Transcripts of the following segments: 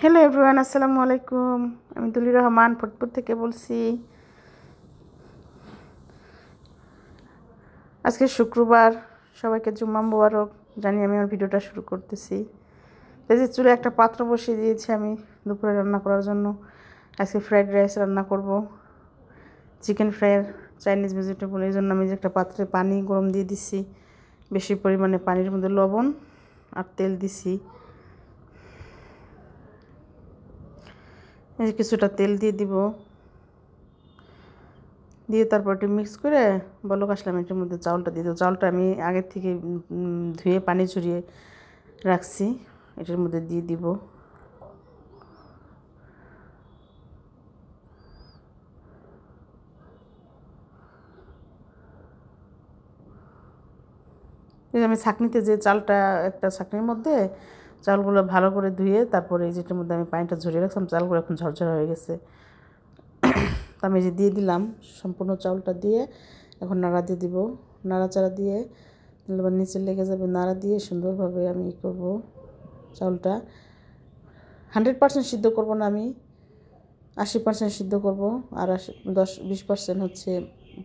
Hello everyone, আসসালামু আলাইকুম। আমি দুলি রহমান ফটপুর থেকে বলছি। আজকে শুক্রবার, সবাইকে জুম্মা মুবারক জানিয়ে আমি আমার ভিডিওটা শুরু করতেছি। এই যে চুলে একটা পাত্র বসিয়ে দিয়েছি আমি দুপুরে রান্না করার জন্য। আজকে ফ্রাইড রাইস রান্না করব, চিকেন ফ্রাই, চাইনিজ ভেজিটেবল। এই জন্য আমি যে একটা পাত্রে পানি গরম দিয়ে দিছি, বেশি পরিমাণে পানির মধ্যে লবণ আর তেল দিছি। এই যে কিছুটা তেল দিয়ে দিব, দিয়ে তারপর একটু মিক্স করে বলক আসলাম এটার মধ্যে চাউলটা দিয়ে দেবো। চাউলটা আমি আগের থেকে ধুয়ে পানি ঝরিয়ে রাখছি, এটার মধ্যে দিয়ে দিব। আমি ছাঁকনিতে যে চালটা, একটা ছাঁকনির মধ্যে চালগুলো ভালো করে ধুয়ে তারপরে এই যেটার মধ্যে আমি পানিটা ঝরিয়ে রাখছিলাম, চালগুলো এখন ঝরঝরা হয়ে গেছে। তো আমি যে দিয়ে দিলাম সম্পূর্ণ চাউলটা দিয়ে, এখন নাড়া দিয়ে দিব। নাড়াচাড়া দিয়ে এবার নিচে লেগে যাবে, নাড়া দিয়ে সুন্দরভাবে আমি করব। চাউলটা 100% সিদ্ধ করব না, আমি 80% সিদ্ধ করব, আর 10-20% হচ্ছে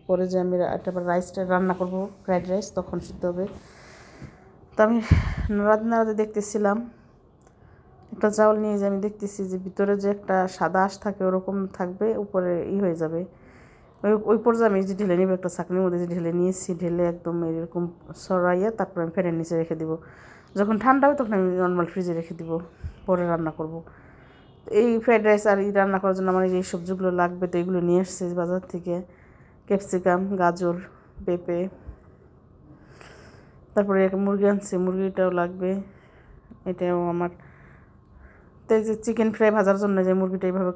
পরে যে আমি একটা রাইসটা রান্না করব, ফ্রাইড রাইস, তখন সিদ্ধ হবে। তো আমি নাড়াতে নাড়াতে দেখতেছিলাম, একটা চাউল নিয়ে যে আমি দেখতেছি যে ভিতরে যে একটা সাদা আঁশ থাকে ওরকম থাকবে, উপরে হয়ে যাবে। ওই পর্যায়ে আমি যে ঢেলে নিব, একটা ছাঁকনির মধ্যে যে ঢেলে নিয়েছি, ঢেলে একদম এরকম সরাইয়া তারপর আমি ফ্যানের নিচে রেখে দিব। যখন ঠান্ডা হবে তখন আমি নর্মাল ফ্রিজে রেখে দিব, পরে রান্না করব। এই ফ্রাইড রাইস আর রান্না করার জন্য আমার এই সবজিগুলো লাগবে, তো এগুলো নিয়ে এসেছি বাজার থেকে। ক্যাপসিকাম, গাজর, পেঁপে, তারপরে একটা মুরগি আনছি, মুরগিটাও লাগবে। এটাও আমার, তাই যে চিকেন ফ্রাই ভাজার জন্য যে মুরগিটা এইভাবে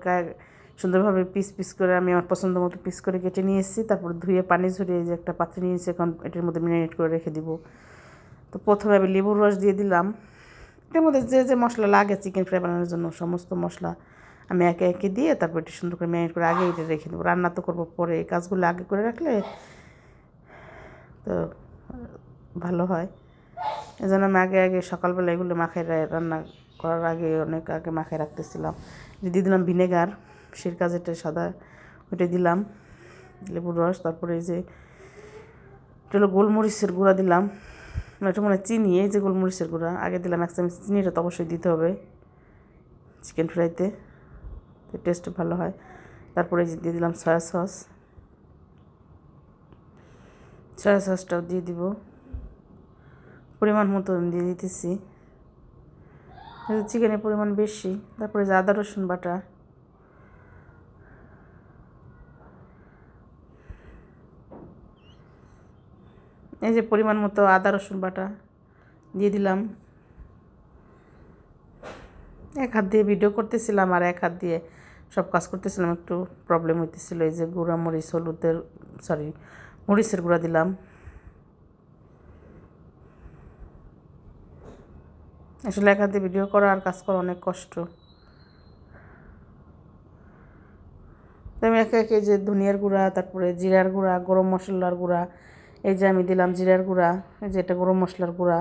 সুন্দরভাবে পিস পিস করে আমি আমার পছন্দ মতো পিস করে কেটে নিয়ে এসেছি। তারপর ধুয়ে পানি ঝরিয়ে যে একটা পাত্রে নিয়েছি, এখন এটার মধ্যে ম্যারিনেট করে রেখে দিব। তো প্রথমে আমি লেবুর রস দিয়ে দিলাম। এটার মধ্যে যে যে মশলা লাগে চিকেন ফ্রাই বানানোর জন্য সমস্ত মশলা আমি একে একে দিয়ে তারপর একটু সুন্দর করে ম্যারিনেট করে আগে এটা রেখে দেবো। রান্না তো করবো পরে, এই কাজগুলো আগে করে রাখলে তো ভালো হয়। এই জন্য আমি আগে আগে সকালবেলা এগুলো মাখায় রান্না করার আগে অনেক আগে মাখায় রাখতেছিলাম। দিয়ে দিলাম ভিনেগার, সিরকা যেটা সাদা, ওইটা দিলাম, লেবুর রস, তারপরে এই যে এটা হলো গোলমরিচের গুঁড়া দিলাম, এটা মনে হয় চিনি। এই যে গোলমরিচের গুঁড়া আগে দিলাম 1 চামচ, চিনিটা তো অবশ্যই দিতে হবে চিকেন ফ্রাইতে, তো টেস্ট ভালো হয়। তারপরে দিয়ে দিলাম সয়া সস, সয়া সসটাও দিয়ে দিব পরিমাণ মতো দিয়ে দিতেছি, চিকেনের পরিমাণ বেশি। তারপরে যে আদা রসুন বাটা, এই যে পরিমাণ মতো আদা রসুন বাটা দিয়ে দিলাম। এক হাত দিয়ে ভিডিও করতেছিলাম আর এক হাত দিয়ে সব কাজ করতেছিলাম, একটু প্রবলেম হইতেছিল। এই যে গুঁড়া মরিচ, হলুদের মরিচের গুঁড়া দিলাম। আসলে এক হাত দিয়ে ভিডিও করা আর কাজ করা অনেক কষ্ট। তো আমি একে একে যে ধনিয়ার গুঁড়া, তারপরে জিরার গুঁড়া, গরম মশলার গুঁড়া, এই যে আমি দিলাম জিরার গুঁড়া, এই যে এটা গরম মশলার গুঁড়া,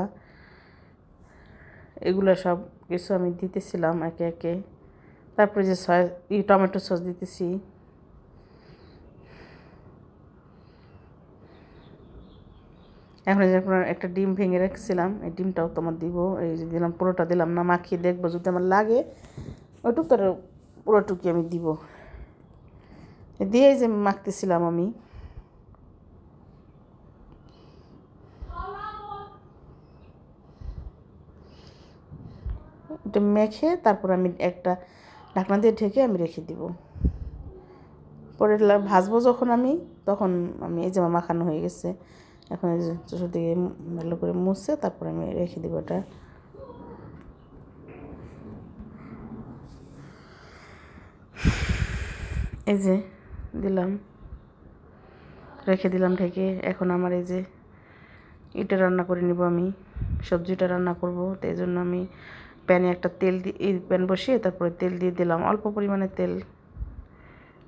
এগুলো সব কিছু আমি দিতেছিলাম একে একে। তারপরে যে টমেটো সস দিতেছি। এখন যে আপনার একটা ডিম ভেঙে রেখেছিলাম, এই ডিমটাও তোমার দিব। এই যে দিলাম, পুরোটা দিলাম না, মাখিয়ে দেখবো যদি আমার লাগে ওইটুক, তার পুরোটুকি আমি দিব। দিয়ে যে মাখতেছিলাম আমি, এটা মেখে তারপর আমি একটা ঢাকনা দিয়ে ঢেকে আমি রেখে দিব। পরে ভাজবো যখন আমি, তখন আমি এই যে মাখানো হয়ে গেছে, এখন এই যে চতুর্দিকে ভালো করে মুছে তারপর আমি রেখে দিব। এটা এই যে দিলাম, রেখে দিলাম ঢেকে। এখন আমার এই যে এটা রান্না করে নিব, আমি সবজিটা রান্না করব। তো এই জন্য আমি প্যানে একটা তেল দিয়ে, প্যান বসিয়ে তারপরে তেল দিয়ে দিলাম, অল্প পরিমাণে তেল,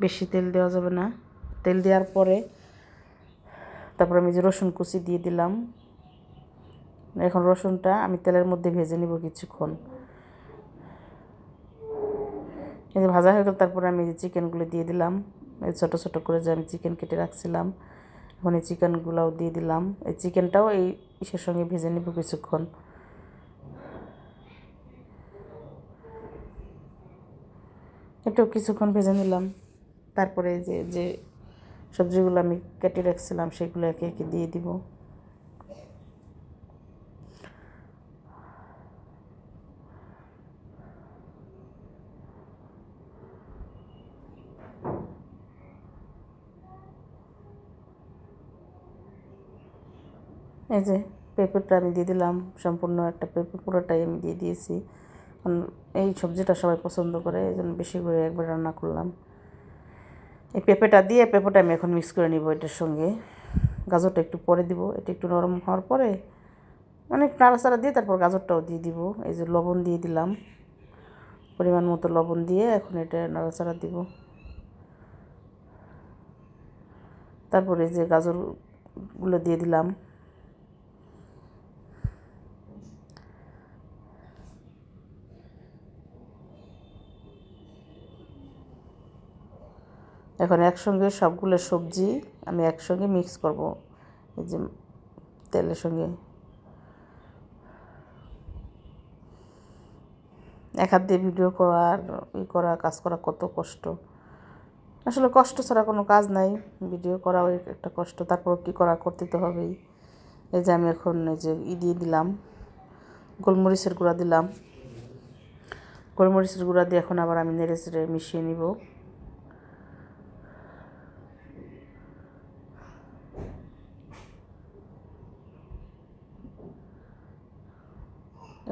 বেশি তেল দেওয়া যাবে না। তেল দেওয়ার পরে তারপরে আমি যে রসুন কুচি দিয়ে দিলাম। এখন রসুনটা আমি তেলের মধ্যে ভেজে নিব কিছুক্ষণ। এই যে ভাজা হয়ে গেল, তারপরে আমি এই চিকেনগুলো দিয়ে দিলাম। এই ছোটো ছোটো করে যে আমি চিকেন কেটে রাখছিলাম, এখন এই চিকেনগুলোও দিয়ে দিলাম। এই চিকেনটাও এই ইসের সঙ্গে ভেজে নেব কিছুক্ষণ। একটু কিছুক্ষণ ভেজে নিলাম। তারপরে যে যে সবজিগুলো আমি কেটে রাখছিলাম সেগুলো একে একে দিয়ে দিব। এই যে পেঁপেটা আমি দিয়ে দিলাম, সম্পূর্ণ একটা পেঁপে পুরোটাই আমি দিয়ে দিয়েছি। এই সবজিটা সবাই পছন্দ করে, এই জন্য বেশি করে একবার রান্না করলাম। এই পেঁপেটা দিয়ে পেঁপেটা আমি এখন মিক্স করে নিব এটার সঙ্গে। গাজরটা একটু পরে দিব, এটা একটু নরম হওয়ার পরে অনেক নাড়াচাড়া দিয়ে তারপর গাজরটাও দিয়ে দিব। এই যে লবণ দিয়ে দিলাম, পরিমাণ মতো লবণ দিয়ে এখন এটা নাড়াচাড়া দিব। তারপরে যে গাজরগুলো দিয়ে দিলাম। এখন একসঙ্গে সবগুলো সবজি আমি একসঙ্গে মিক্স করব। এই যে তেলের সঙ্গে এক হাত দিয়ে ভিডিও করা আর করা কাজ করা কত কষ্ট। আসলে কষ্ট ছাড়া কোনো কাজ নাই, ভিডিও করাও একটা কষ্ট, তারপর কী করতে তো হবেই। এই যে আমি এখন এই যে দিয়ে দিলাম, গোলমরিচের গুঁড়া দিলাম। গোলমরিচের গুঁড়া দিয়ে এখন আবার আমি নেড়ে চেড়ে মিশিয়ে নিব।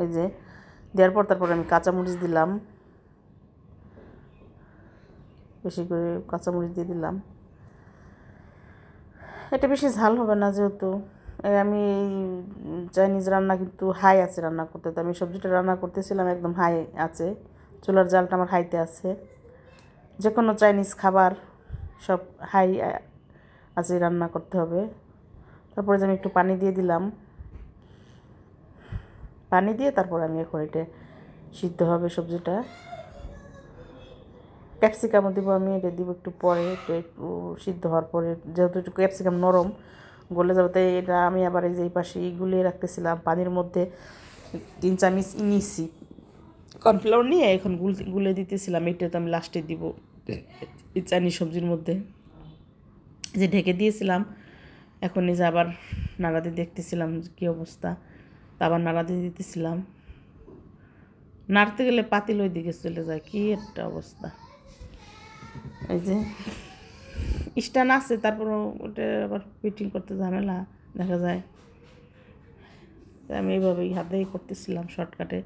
এই যে দেওয়ার পর তারপর আমি কাঁচামরিচ দিলাম, বেশি করে কাঁচামরিচ দিয়ে দিলাম। এটা বেশি ঝাল হবে না, যেহেতু আমি চাইনিজ রান্না কিন্তু হাই আছে রান্না করতে, তো আমি সবজিটা রান্না করতেছিলাম একদম হাই আছে, চুলার জালটা আমার হাইতে আছে। যে কোনো চাইনিজ খাবার সব হাই আছে রান্না করতে হবে। তারপরে যে আমি একটু পানি দিয়ে দিলাম, পানি দিয়ে তারপর আমি এখন এটা সিদ্ধ হবে সবজিটা। ক্যাপসিকামও দিব আমি, এটা দিব একটু পরে, একটু সিদ্ধ হওয়ার পরে, যেহেতু একটু ক্যাপসিকাম নরম গলে যাবে, তাই এটা আমি আবার এই যে এই পাশে গুলিয়ে রাখতেছিলাম পানির মধ্যে 3 চামচ নিয়েছি কর্নফ্লাওয়ার নিয়ে, এখন গুলে দিতেছিলাম। এটা তো আমি লাস্টে দিব এই চাইনিজ সবজির মধ্যে, যে ঢেকে দিয়েছিলাম। এখন এই যে আবার নাড়া দিয়ে দেখতেছিলাম কী অবস্থা, তা আবার নাড়া দিয়ে দিতেছিলাম। নাড়তে গেলে পাতিল ওই দিকে চলে যায়, কী একটা অবস্থা। এই যে স্ট্যান্ড আছে, তারপরও ওটা আবার ফিটিং করতে ঝামেলা দেখা যায়। আমি এইভাবেই হাতেই করতেছিলাম শর্টকাটে।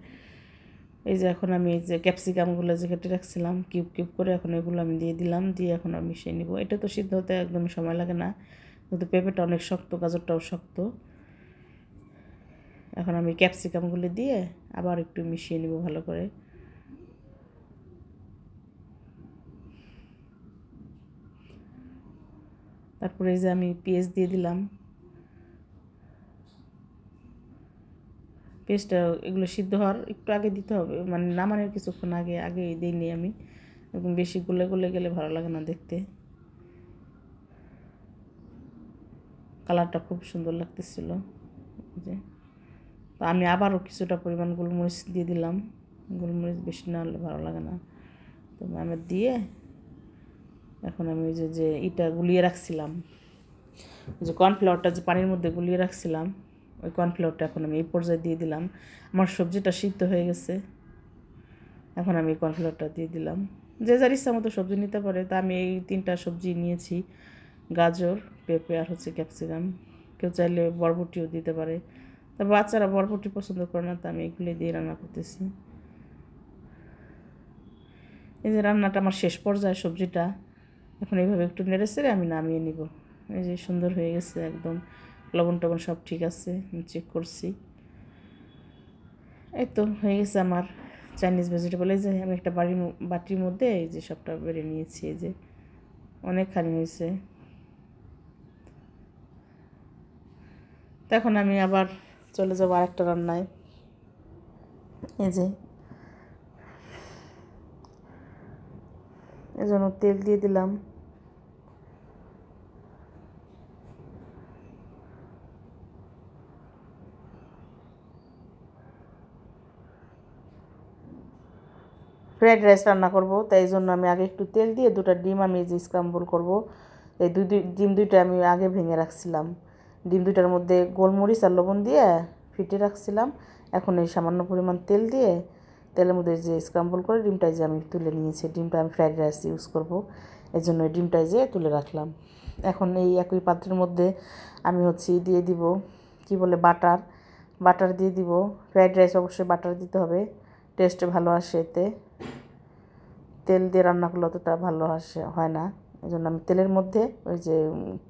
এই যে এখন আমি এই যে ক্যাপসিকামগুলো যে কেটে রাখছিলাম কিউব কিউব করে, এখন এগুলো আমি দিয়ে দিলাম, দিয়ে এখন আমি মিশিয়ে নিব। এটা তো সিদ্ধ হতে একদমই সময় লাগে না, কিন্তু পেঁপেটা অনেক শক্ত, গাজরটাও শক্ত। এখন আমি ক্যাপসিকামগুলো দিয়ে আবার একটু মিশিয়ে নিব ভালো করে। তারপরে এই যে আমি পেঁয়াজ দিয়ে দিলাম, পেস্টটা এগুলো সিদ্ধ হওয়ার একটু আগে দিতে হবে, মানে নামানোর কিছুক্ষণ আগে দিইনি আমি, এরকম বেশি গলে গলে গেলে ভালো লাগে না দেখতে। কালারটা খুব সুন্দর লাগতেছিল। যে তো আমি আবারও কিছুটা পরিমাণ গোলমরিচ দিয়ে দিলাম, গোলমরিচ বেশি না হলে ভালো লাগে না। তো আমি দিয়ে এখন আমি ওই যে ইটা গুলিয়ে রাখছিলাম, যে কর্নফ্লাওয়ারটা যে পানির মধ্যে গুলিয়ে রাখছিলাম, ওই কর্নফ্লাওয়ারটা এখন আমি এই পর্যায়ে দিয়ে দিলাম। আমার সবজিটা সিদ্ধ হয়ে গেছে, এখন আমি এই কর্নফ্লাওয়ারটা দিয়ে দিলাম। যে যার ইচ্ছা মতো সবজি নিতে পারে, তা আমি এই 3টা সবজি নিয়েছি, গাজর, পেঁপে আর হচ্ছে ক্যাপসিকাম। কেউ চাইলে বরবটিও দিতে পারে, তা বাচ্চারা বরবটি পছন্দ করে না, তো আমি এগুলো দিয়ে রান্না করতেছি। এই যে রান্নাটা আমার শেষ পর্যায়ে সবজিটা, এখন এইভাবে একটু নেড়ে চেড়ে আমি নামিয়ে নিব। এই যে সুন্দর হয়ে গেছে একদম, লবণ টবণ সব ঠিক আছে, চেক করছি। এই তো হয়ে গেছে আমার চাইনিজ ভেজিটেবল। এই যে আমি একটা বাটির মধ্যে এই যে সবটা বেড়ে নিয়েছি, এই যে অনেকখানি হয়েছে। তো এখন আমি আবার চলে যাবো আরেকটা রান্নায়। এই যে এজন্য তেল দিয়ে দিলাম। ফ্রাইড রাইস রান্না করব, তাই জন্য আমি আগে একটু তেল দিয়ে দুটো ডিম আমি যে স্ক্রাম্বল করব, এই ডিম দুইটা আমি আগে ভেঙে রাখছিলাম। ডিম দুইটার মধ্যে গোলমরিচ আর লবণ দিয়ে ফিটে রাখছিলাম। এখন এই সামান্য পরিমাণ তেল দিয়ে তেলের মধ্যে যে স্ক্রাম্বল করে ডিমটাই যে আমি তুলে নিয়েছি, ডিমটা আমি ফ্রাইড রাইস ইউজ করব, এই জন্য এই ডিমটাই যে তুলে রাখলাম। এখন এই একই পাত্রের মধ্যে আমি দিয়ে দিব কি বলে বাটার দিয়ে দিব। ফ্রাইড রাইস অবশ্যই বাটার দিতে হবে, টেস্ট ভালো আসে এতে। তেল দিয়ে রান্না করলে অতটা ভালো হয় না, এই জন্য আমি তেলের মধ্যে ওই যে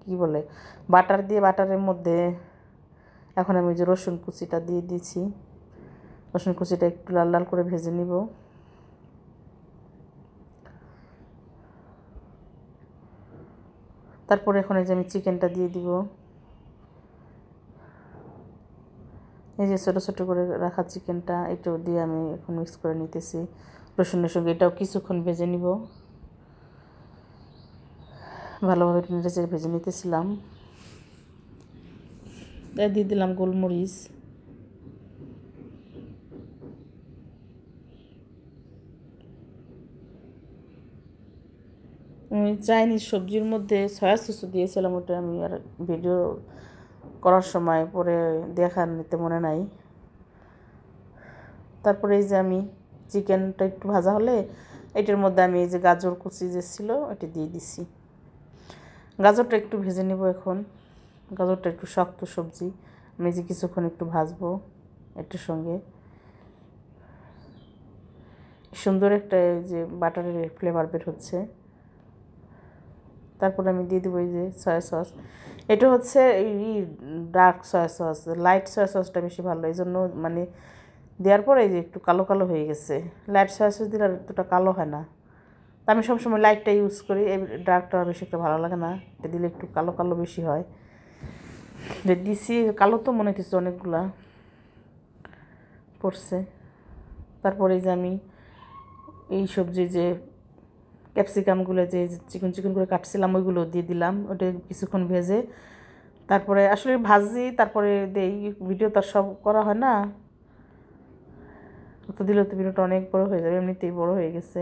কি বলে বাটার দিয়ে বাটারের মধ্যে এখন আমি ওই যে রসুন কুচিটা দিয়ে দিয়েছি। রসুন কুচিটা একটু লাল লাল করে ভেজে নিব। তারপরে এখন এই যে আমি চিকেনটা দিয়ে দিব। এই যে ছোটো ছোটো করে রাখা চিকেনটা এটাও দিয়ে আমি এখন মিক্স করে নিতেছি রসুনের সঙ্গে। এটাও কিছুক্ষণ ভেজে নিব, ভালোভাবে নেড়ে ভেজে নিতেছিলাম। তাই দিয়ে দিলাম গোলমরিচ, আমি চাইনিজ সবজির মধ্যে সয়া সসও দিয়েছিলাম, ওটা আমি আর ভিডিও করার সময় পরে নিতে মনে নাই। তারপরে এই যে আমি চিকেনটা একটু ভাজা হলে এটার মধ্যে আমি এই যে গাজর কুচি যে ছিল এটা দিয়ে দিছি। গাজরটা একটু ভেজে নেব এখন। গাজরটা একটু শক্ত সবজি, আমি যে কিছুক্ষণ একটু ভাজবো এটার সঙ্গে। সুন্দর একটা যে বাটারের ফ্লেভার বের হচ্ছে। তারপরে আমি দিয়ে দেবো এই যে সয়া সস। এটা এই dark soya sauce, light soya সসটা বেশি ভালো, এই জন্য মানে দেওয়ার পরে এই যে একটু কালো কালো হয়ে গেছে। লাইট সয়া সস দিলে আর এতটা কালো হয় না, তা আমি সবসময় লাইটটা ইউজ করি, এই ডার্কটা বেশি একটা ভালো লাগে না, এটা দিলে একটু কালো কালো বেশি হয়। যে দিছি কালো তো মনে হচ্ছে অনেকগুলা পড়ছে। তারপরে যে আমি এই সবজি যে ক্যাপসিকামগুলো যে চিকন চিকন করে কাটছিলাম ওইগুলো দিয়ে দিলাম, ওটা কিছুক্ষণ ভেজে তারপরে আসলে ভাজি তারপরে দেই। ভিডিও তো সব করা হয় না, তো দিলে তো ভিডিওটা অনেক বড় হয়ে যাবে, এমনিতেই বড় হয়ে গেছে,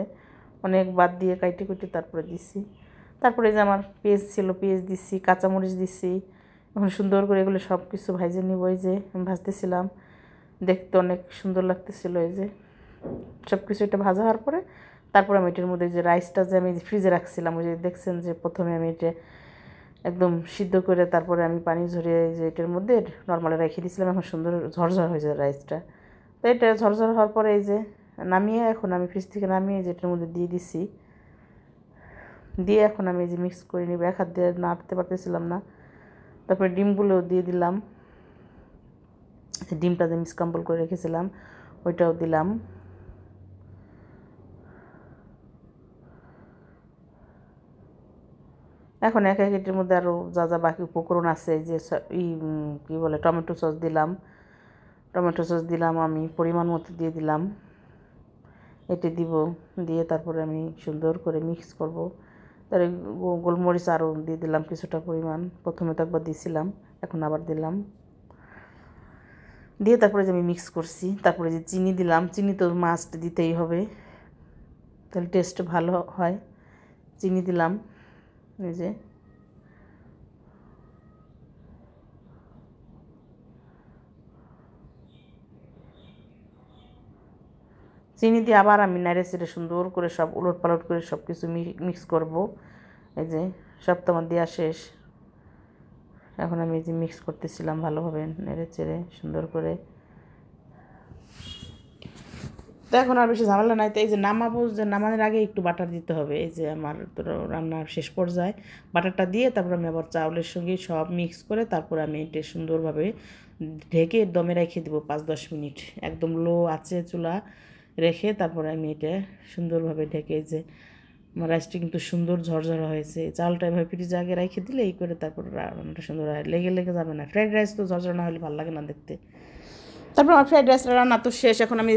অনেক বাদ দিয়ে কাইটে কুইটে তারপরে দিছি। তারপরে যে আমার পেঁয়াজ ছিল, পেঁয়াজ দিছি, কাঁচামরিচ দিছি। এখন সুন্দর করে এগুলো সব কিছু ভাজে নিব। এই যে আমি ভাজতেছিলাম, দেখতে অনেক সুন্দর লাগতেছিল। এই যে সব কিছু এটা ভাজা হওয়ার পরে তারপর আমি এটার মধ্যে যে রাইসটা যে আমি ফ্রিজে রাখছিলাম, ওই যে দেখছেন যে প্রথমে আমি এটা একদম সিদ্ধ করে তারপরে আমি পানি ঝরিয়ে যে এটার মধ্যে নর্মালি রেখে দিয়েছিলাম, এখন সুন্দর ঝরঝর হয়ে যায় রাইসটা। তো এটা ঝরঝর হওয়ার পরে এই যে নামিয়ে এখন আমি ফ্রিজ থেকে নামিয়ে যে এটার মধ্যে দিয়ে দিছি। দিয়ে এখন আমি এই যে মিক্স করে নিব, এক হাত দিয়ে নাড়তে পারতেছিলাম না। তারপরে ডিমগুলোও দিয়ে দিলাম, ডিমটা যে মিক্স কম্পল করে রেখেছিলাম ওইটাও দিলাম। এখন এক একের মধ্যে আরও যা যা বাকি উপকরণ আছে, যে কী বলে টমেটো সস দিলাম, টমেটো সস দিলাম আমি পরিমাণ মতো দিয়ে দিলাম। এটা দিব, দিয়ে তারপরে আমি সুন্দর করে মিক্স করব। তার গোলমরিচ আরও দিয়ে দিলাম কিছুটা পরিমাণ, প্রথমে তো একবার দিয়েছিলাম, এখন আবার দিলাম। দিয়ে তারপরে যে আমি মিক্স করছি, তারপরে যে চিনি দিলাম, চিনি তো মাস্ট দিতেই হবে, তাহলে টেস্ট ভালো হয়। চিনি দিলাম, এই যে চিনি দিয়ে আবার আমি নাড়ে চেড়ে সুন্দর করে সব উলট পালট করে সব কিছু মিক্স করব। এই যে সব তো আমার দেওয়া শেষ, এখন আমি এই যে মিক্স করতেছিলাম ভালোভাবে নেড়ে চেড়ে সুন্দর করে। তো এখন আর বেশি ঝামেলা নাই। তো এই যে নামাবো, যে নামানোর আগে একটু বাটার দিতে হবে। এই যে আমার তো রান্নার শেষ পর্যায়ে বাটারটা দিয়ে তারপর আমি আবার চাউলের সঙ্গে সব মিক্স করে তারপর আমি এটা সুন্দরভাবে ঢেকে দমে রেখে দেবো 5-10 মিনিট, একদম লো আঁচে চুলা রেখে তারপরে আমি এটা সুন্দরভাবে ঢেকে। যে আমার রাইসটা কিন্তু সুন্দর ঝরঝরা হয়েছে। চালটা এভাবে ফ্রিজে আগে রেখে দিলে এই করে তারপর রান্নাটা সুন্দর হয়, লেগে লেগে যাবে না। ফ্রাইড রাইস তো ঝরঝরা না হলে ভালো লাগে না দেখতে। তারপর আমার ফ্রাইড রাইস রান্না তো শেষ। এখন আমি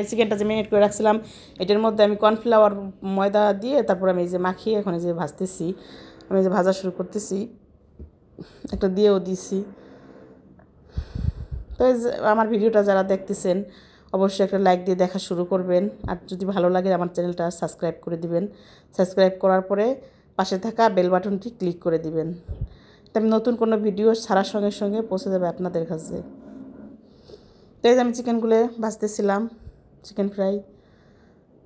চিকেনটা যে মেরিনেট করে রাখছিলাম এটার মধ্যে আমি কর্নফ্লাওয়ার ময়দা দিয়ে তারপর আমি এই যে মাখিয়ে এখন এই যে ভাজতেছি, আমি যে ভাজা শুরু করতেছি, একটা দিয়েও দিছি। তো আমার ভিডিওটা যারা দেখতেছেন অবশ্যই একটা লাইক দিয়ে দেখা শুরু করবেন, আর যদি ভালো লাগে আমার চ্যানেলটা সাবস্ক্রাইব করে দিবেন। সাবস্ক্রাইব করার পরে পাশে থাকা বেল বাটনটি ক্লিক করে দিবেন, তাই নতুন কোনো ভিডিও ছাড়ার সঙ্গে সঙ্গে পৌঁছে যাবে আপনাদের কাছে। তো এই যে আমি চিকেনগুলো ভাজতেছিলাম, চিকেন ফ্রাই।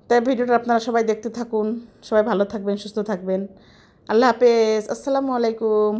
তাই ভিডিওটা আপনারা সবাই দেখতে থাকুন। সবাই ভালো থাকবেন, সুস্থ থাকবেন। আল্লাহ হাফেজ, আসসালামু আলাইকুম।